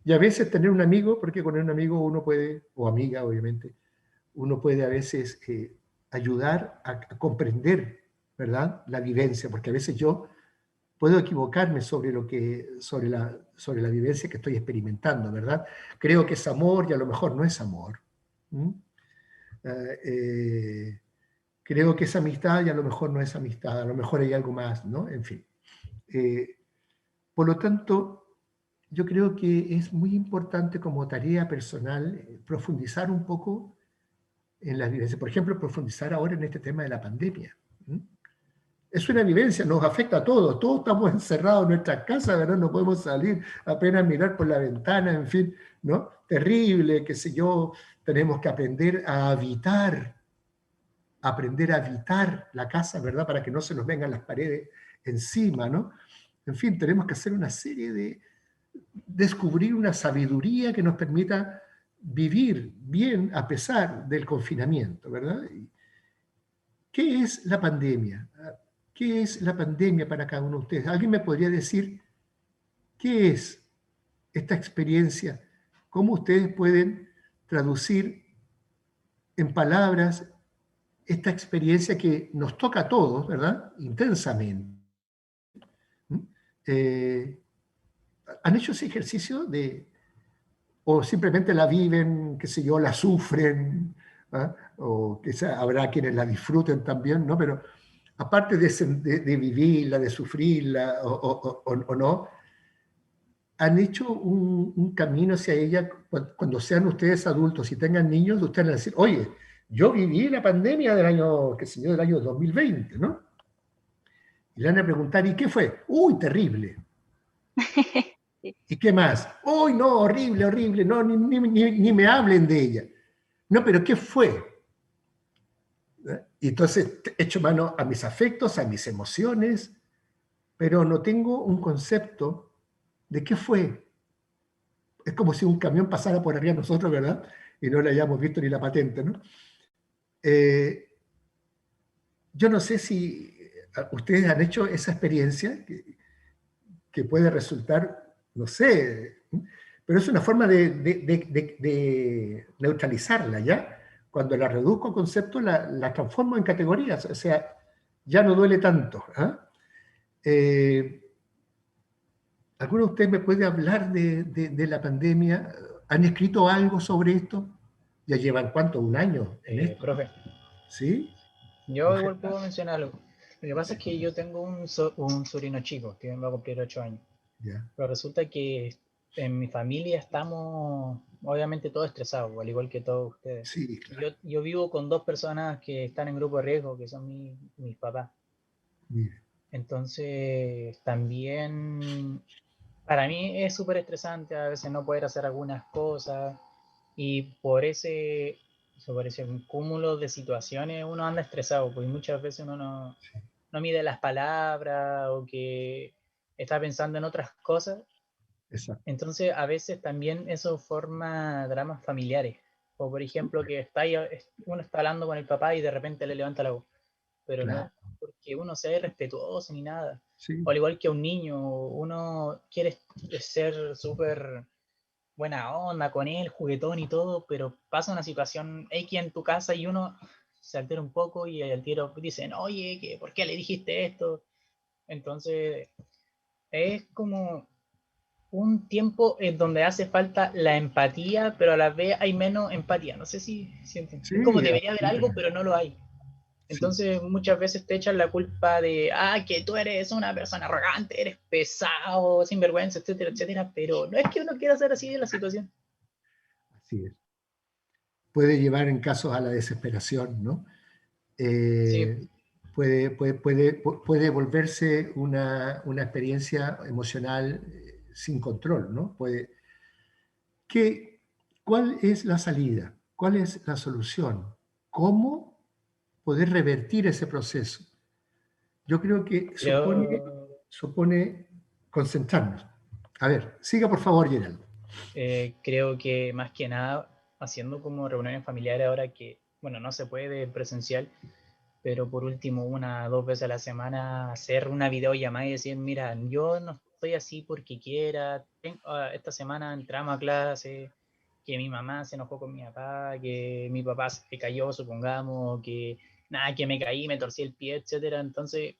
Y a veces tener un amigo, porque con un amigo uno puede, o amiga obviamente, uno puede a veces ayudar a comprender, ¿verdad?, la vivencia, porque a veces yo puedo equivocarme sobre la vivencia que estoy experimentando, ¿verdad? Creo que es amor y a lo mejor no es amor. Creo que es amistad y a lo mejor no es amistad, a lo mejor hay algo más, ¿no? En fin. Por lo tanto, yo creo que es muy importante como tarea personal profundizar un poco en las vivencias. Por ejemplo, profundizar ahora en este tema de la pandemia. Es una vivencia, nos afecta a todos estamos encerrados en nuestras casas, ¿verdad? No podemos salir, apenas mirar por la ventana, en fin, ¿no? Terrible, qué sé yo, tenemos que aprender a habitar la casa, ¿verdad? Para que no se nos vengan las paredes encima, ¿no? En fin, tenemos que hacer una serie de, descubrir una sabiduría que nos permita vivir bien a pesar del confinamiento, ¿verdad? ¿Qué es la pandemia? ¿Qué es la pandemia para cada uno de ustedes? ¿Alguien me podría decir qué es esta experiencia? ¿Cómo ustedes pueden traducir en palabras esta experiencia que nos toca a todos, ¿verdad?, intensamente? ¿Han hecho ese ejercicio o simplemente la viven, qué sé yo, la sufren, ¿ah?, o quizá habrá quienes la disfruten también, ¿no? Pero aparte de vivirla, de sufrirla o no, han hecho un camino hacia ella cuando sean ustedes adultos y tengan niños, ustedes van a decir, oye, yo viví la pandemia del año, qué sé yo, del año 2020, ¿no? Y le van a preguntar, ¿y qué fue? ¡Uy, terrible! ¿Y qué más? ¡Uy, no, horrible, horrible! No, ni me hablen de ella. No, pero ¿qué fue? Y entonces echo mano a mis afectos, a mis emociones, pero no tengo un concepto de qué fue. Es como si un camión pasara por arriba de nosotros, ¿verdad? Y no le hayamos visto ni la patente, ¿no? Yo no sé si ustedes han hecho esa experiencia que puede resultar, no sé, pero es una forma de neutralizarla, ¿ya? Cuando la reduzco a conceptos, la transformo en categorías, o sea, ya no duele tanto. ¿Alguno de ustedes me puede hablar de la pandemia? ¿Han escrito algo sobre esto? ¿Ya llevan cuánto? ¿Un año en esto? Profe, ¿Sí? yo igual puedo mencionar algo. Lo que pasa es que yo tengo un sobrino chico que va a cumplir 8 años. Ya. Pero resulta que en mi familia estamos obviamente todos estresados, al igual que todos ustedes. Sí, claro. Yo vivo con 2 personas que están en grupo de riesgo, que son mis papás. Mire. Entonces, también para mí es súper estresante a veces no poder hacer algunas cosas y por ese cúmulo de situaciones uno anda estresado, porque muchas veces uno no mide las palabras o que está pensando en otras cosas. Exacto. Entonces, a veces también eso forma dramas familiares, O por ejemplo, que uno está hablando con el papá y de repente le levanta la voz. Pero no Claro. porque uno sea irrespetuoso ni nada. Sí, O al igual que a un niño, uno quiere ser súper buena onda con él, juguetón y todo, pero pasa una situación X en tu casa y uno se altera un poco y al tiro dicen, oye, ¿por qué le dijiste esto? Entonces, es como un tiempo en donde hace falta la empatía, pero a la vez hay menos empatía. No sé si sienten. Es como sí, debería haber algo, absolutamente. pero no lo hay. Sí, Entonces muchas veces te echan la culpa de, que tú eres una persona arrogante, eres pesado, sinvergüenza, etcétera, etcétera, pero no es que uno quiera ser así de la situación. así es. Puede llevar en casos a la desesperación, ¿no? Sí, Eh, puede volverse una experiencia emocional sin control, ¿no? ¿Cuál es la salida? ¿Cuál es la solución? ¿Cómo poder revertir ese proceso? Yo creo que creo, supone concentrarnos. A ver, siga por favor, Geraldo. creo que más que nada, haciendo como reuniones familiares ahora que, bueno, no se puede presencial, pero por último 1 o 2 veces a la semana hacer una videollamada y decir, mira, yo no estoy así porque quiera, esta semana entramos a clase, que mi mamá se enojó con mi papá, que mi papá se cayó, supongamos, que nada, que me caí, me torcí el pie, etcétera. Entonces,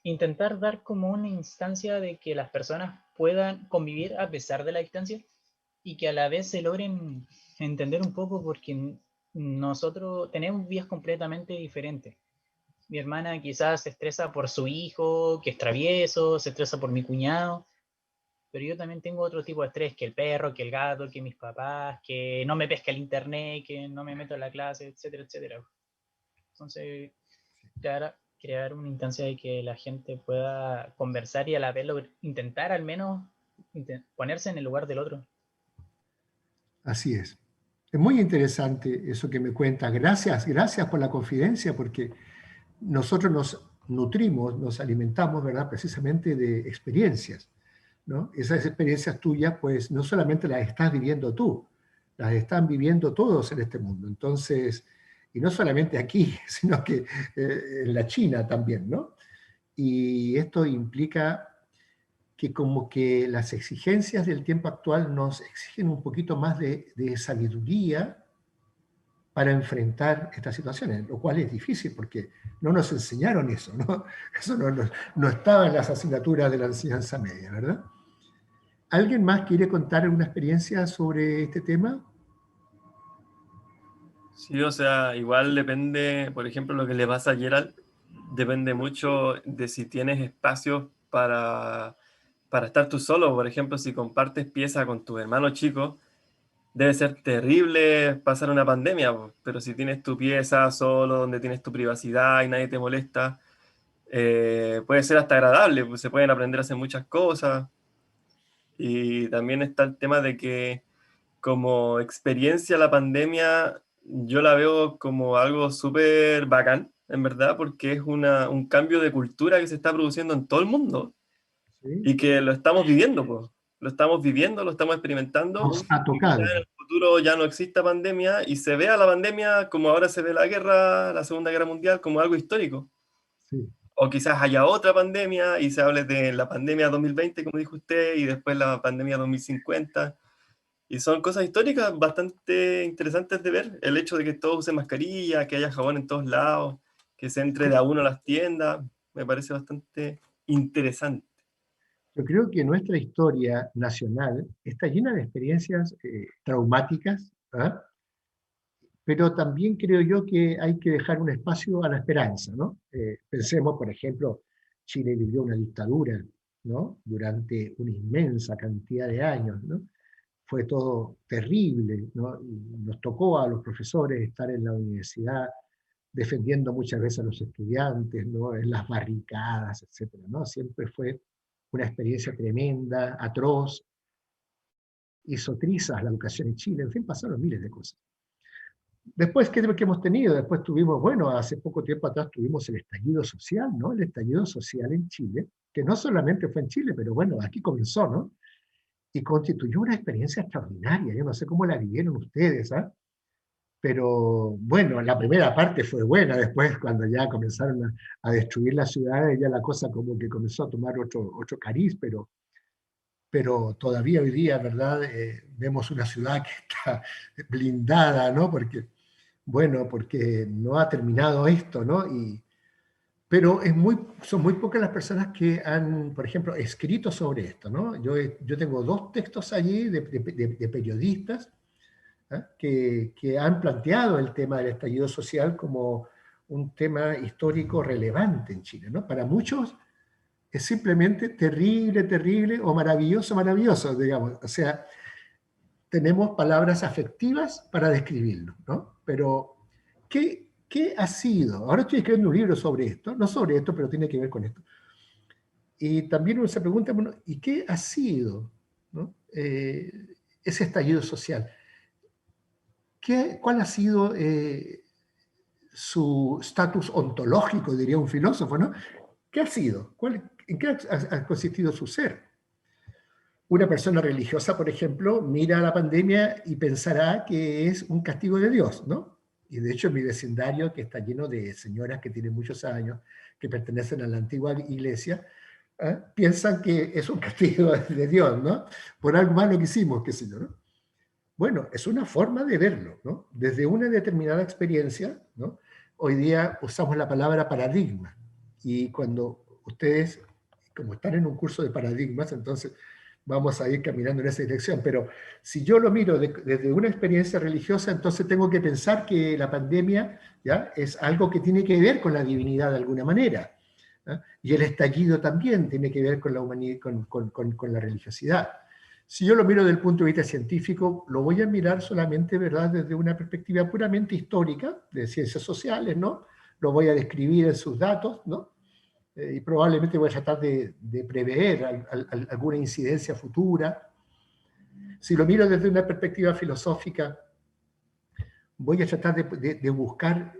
intentar dar como una instancia de que las personas puedan convivir a pesar de la distancia y que a la vez se logren entender un poco porque nosotros tenemos vías completamente diferentes. Mi hermana quizás se estresa por su hijo, que es travieso, se estresa por mi cuñado, pero yo también tengo otro tipo de estrés, que el perro, que el gato, que mis papás, que no me pesca el internet, que no me meto en la clase, etcétera, etcétera. Entonces, crear una instancia de que la gente pueda conversar y a la vez intentar al menos ponerse en el lugar del otro. Así es. Es muy interesante eso que me cuenta. Gracias, gracias por la confidencia, porque nosotros nos nutrimos, nos alimentamos, ¿verdad? Precisamente de experiencias, ¿no? Esas experiencias tuyas, pues no solamente las estás viviendo tú, las están viviendo todos en este mundo. Entonces, y no solamente aquí, sino que en la China también, ¿no? Y esto implica que como que las exigencias del tiempo actual nos exigen un poquito más de sabiduría para enfrentar estas situaciones, lo cual es difícil porque no nos enseñaron eso, ¿no? Eso no estaba en las asignaturas de la enseñanza media, ¿verdad? ¿Alguien más quiere contar una experiencia sobre este tema? Sí, o sea, igual depende, por ejemplo, lo que le pasa a Gerald, depende mucho de si tienes espacios para estar tú solo. Por ejemplo, si compartes pieza con tu hermano chico, debe ser terrible pasar una pandemia, po. Pero si tienes tu pieza solo, donde tienes tu privacidad y nadie te molesta, puede ser hasta agradable, pues se pueden aprender a hacer muchas cosas. Y también está el tema de que como experiencia la pandemia, yo la veo como algo súper bacán, en verdad, porque es un cambio de cultura que se está produciendo en todo el mundo ¿Sí? y que lo estamos viviendo, pues. Lo estamos viviendo, lo estamos experimentando Nos ha y quizás tocado. en el futuro ya no exista pandemia y se vea la pandemia como ahora se ve la guerra, la Segunda Guerra Mundial, como algo histórico. Sí. O quizás haya otra pandemia y se hable de la pandemia 2020, como dijo usted, y después la pandemia 2050. Y son cosas históricas bastante interesantes de ver. El hecho de que todos usen mascarilla, que haya jabón en todos lados, que se entre de a uno a las tiendas, me parece bastante interesante. Yo creo que nuestra historia nacional está llena de experiencias traumáticas, ¿ah? Pero también creo yo que hay que dejar un espacio a la esperanza, ¿no? Pensemos, por ejemplo, Chile vivió una dictadura, ¿no? Durante una inmensa cantidad de años, ¿no? Fue todo terrible, ¿no? Y nos tocó a los profesores estar en la universidad defendiendo muchas veces a los estudiantes, ¿no? En las barricadas, etcétera, ¿no? Siempre fue una experiencia tremenda, atroz, hizo trizas la educación en Chile, en fin, pasaron miles de cosas. Después, ¿qué hemos tenido? Después tuvimos, bueno, hace poco tiempo atrás tuvimos el estallido social, ¿no? El estallido social en Chile, que no solamente fue en Chile, pero bueno, aquí comenzó, ¿no? y constituyó una experiencia extraordinaria. Yo no sé cómo la vivieron ustedes, ¿ah? Pero bueno, la primera parte fue buena, después cuando ya comenzaron a destruir las ciudades, ya la cosa como que comenzó a tomar otro cariz, pero todavía hoy día, ¿verdad? Vemos una ciudad que está blindada, ¿no? Porque, bueno, porque no ha terminado esto, ¿no? Pero son muy pocas las personas que han, por ejemplo, escrito sobre esto, ¿no? Yo tengo 2 textos allí de periodistas, ¿ah? Que han planteado el tema del estallido social como un tema histórico relevante en Chile, ¿no? Para muchos es simplemente terrible, terrible, o maravilloso, maravilloso, digamos. O sea, tenemos palabras afectivas para describirlo, ¿no? Pero, ¿qué ha sido? Ahora estoy escribiendo un libro sobre esto, no sobre esto, pero tiene que ver con esto. Y también uno se pregunta, bueno, ¿y qué ha sido, ¿no? Ese estallido social? ¿Cuál ha sido su estatus ontológico, diría un filósofo, ¿no? ¿Qué ha sido? ¿En qué ha consistido su ser? Una persona religiosa, por ejemplo, mira a la pandemia y pensará que es un castigo de Dios, ¿no? Y de hecho en mi vecindario, que está lleno de señoras que tienen muchos años, que pertenecen a la antigua iglesia, piensan que es un castigo de Dios, ¿no? Por algo malo que hicimos, qué sé yo, ¿no? Bueno, es una forma de verlo, ¿no? Desde una determinada experiencia, ¿no? Hoy día usamos la palabra paradigma, y cuando ustedes, como están en un curso de paradigmas, entonces vamos a ir caminando en esa dirección, pero si yo lo miro desde una experiencia religiosa, entonces tengo que pensar que la pandemia, ¿ya?, es algo que tiene que ver con la divinidad de alguna manera, ¿no? Y el estallido también tiene que ver con la humanidad, con la religiosidad. Si yo lo miro desde el punto de vista científico, lo voy a mirar solamente, ¿verdad?, desde una perspectiva puramente histórica, de ciencias sociales, ¿no? Lo voy a describir en sus datos, ¿no? Y probablemente voy a tratar de prever alguna incidencia futura. Si lo miro desde una perspectiva filosófica, voy a tratar de buscar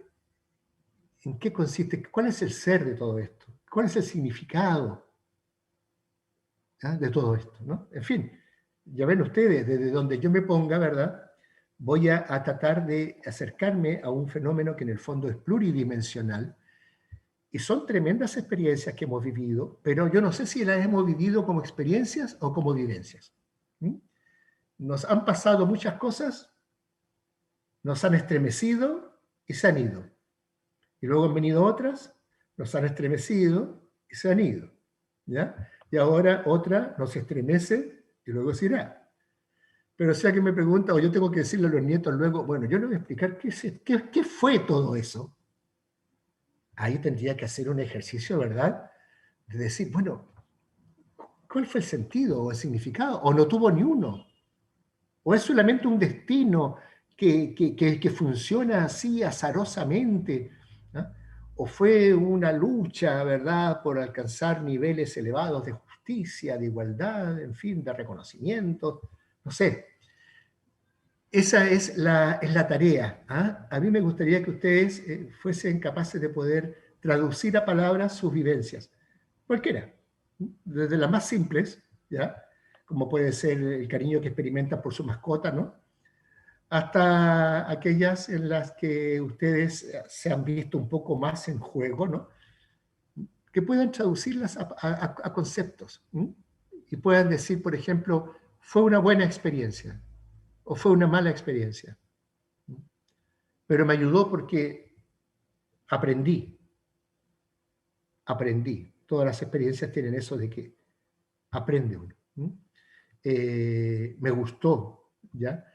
en qué consiste, cuál es el ser de todo esto, cuál es el significado, ¿ah?, de todo esto, ¿no? En fin, ya ven ustedes, desde donde yo me ponga, ¿verdad?, voy a tratar de acercarme a un fenómeno que en el fondo es pluridimensional, y son tremendas experiencias que hemos vivido, pero yo no sé si las hemos vivido como experiencias o como vivencias. ¿Mm? Nos han pasado muchas cosas, nos han estremecido y se han ido. Y luego han venido otras, nos han estremecido y se han ido, ¿ya? Y ahora otra nos estremece y luego se irá. Pero si alguien me pregunta, o yo tengo que decirle a los nietos luego, bueno, yo les voy a explicar qué fue todo eso. Ahí tendría que hacer un ejercicio, ¿verdad?, de decir, bueno, ¿cuál fue el sentido o el significado? ¿O no tuvo ni uno? ¿O es solamente un destino que funciona así azarosamente, ¿no? ¿O fue una lucha, ¿verdad?, por alcanzar niveles elevados de justicia, de igualdad, en fin, de reconocimiento? No sé. Esa es la tarea, ¿ah? A mí me gustaría que ustedes fuesen capaces de poder traducir a palabras sus vivencias, cualquiera, desde las más simples, ¿ya?, como puede ser el cariño que experimentan por su mascota, ¿no?, hasta aquellas en las que ustedes se han visto un poco más en juego, ¿no?, que puedan traducirlas a conceptos, ¿m? Y puedan decir, por ejemplo, fue una buena experiencia o fue una mala experiencia, pero me ayudó porque aprendí. Todas las experiencias tienen eso de que aprende uno. Me gustó, ¿ya?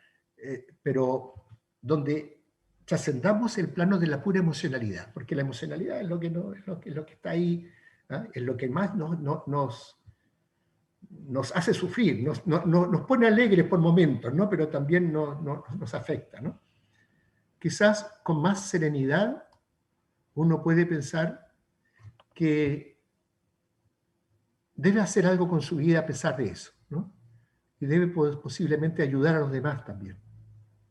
Pero donde trascendamos el plano de la pura emocionalidad, porque la emocionalidad es lo que, no, es lo que está ahí, ¿ah?, es lo que más nos hace sufrir, nos pone alegres por momentos, ¿no?, pero también nos afecta, ¿no? Quizás con más serenidad uno puede pensar que debe hacer algo con su vida a pesar de eso, ¿no? Y debe posiblemente ayudar a los demás también.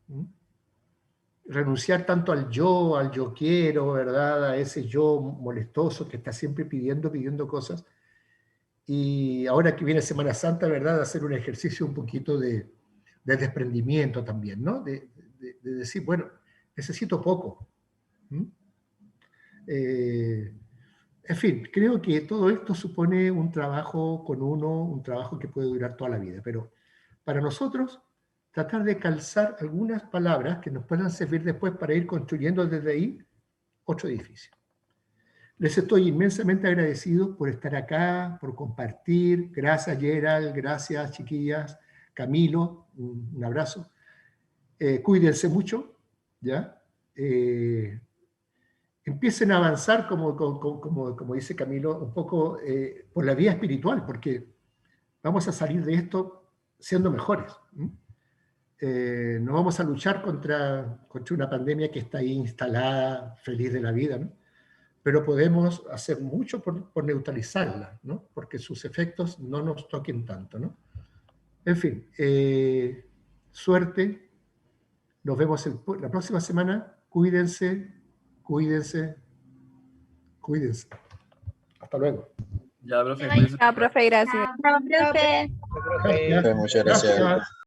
¿Mm? Renunciar tanto al yo quiero, ¿verdad?, a ese yo molestoso que está siempre pidiendo cosas, y ahora que viene Semana Santa, ¿verdad?, hacer un ejercicio un poquito de desprendimiento también, ¿no? De decir, bueno, necesito poco. ¿Mm? En fin, creo que todo esto supone un trabajo con uno, un trabajo que puede durar toda la vida, pero para nosotros, tratar de calzar algunas palabras que nos puedan servir después para ir construyendo desde ahí otro edificio. Les estoy inmensamente agradecido por estar acá, por compartir. Gracias, Gerald, gracias, chiquillas. Camilo, un abrazo. Cuídense mucho, ¿ya? Empiecen a avanzar, como dice Camilo, un poco por la vía espiritual, porque vamos a salir de esto siendo mejores. No vamos a luchar contra una pandemia que está ahí instalada, feliz de la vida, ¿no? Pero podemos hacer mucho por neutralizarla, ¿no? Porque sus efectos no nos toquen tanto, ¿no? En fin, suerte. Nos vemos la próxima semana. Cuídense, cuídense, cuídense. Hasta luego. Ya, profe, cuídese. Chao, profe, gracias. Chao, profe. Profe. Gracias. Muchas gracias. Gracias.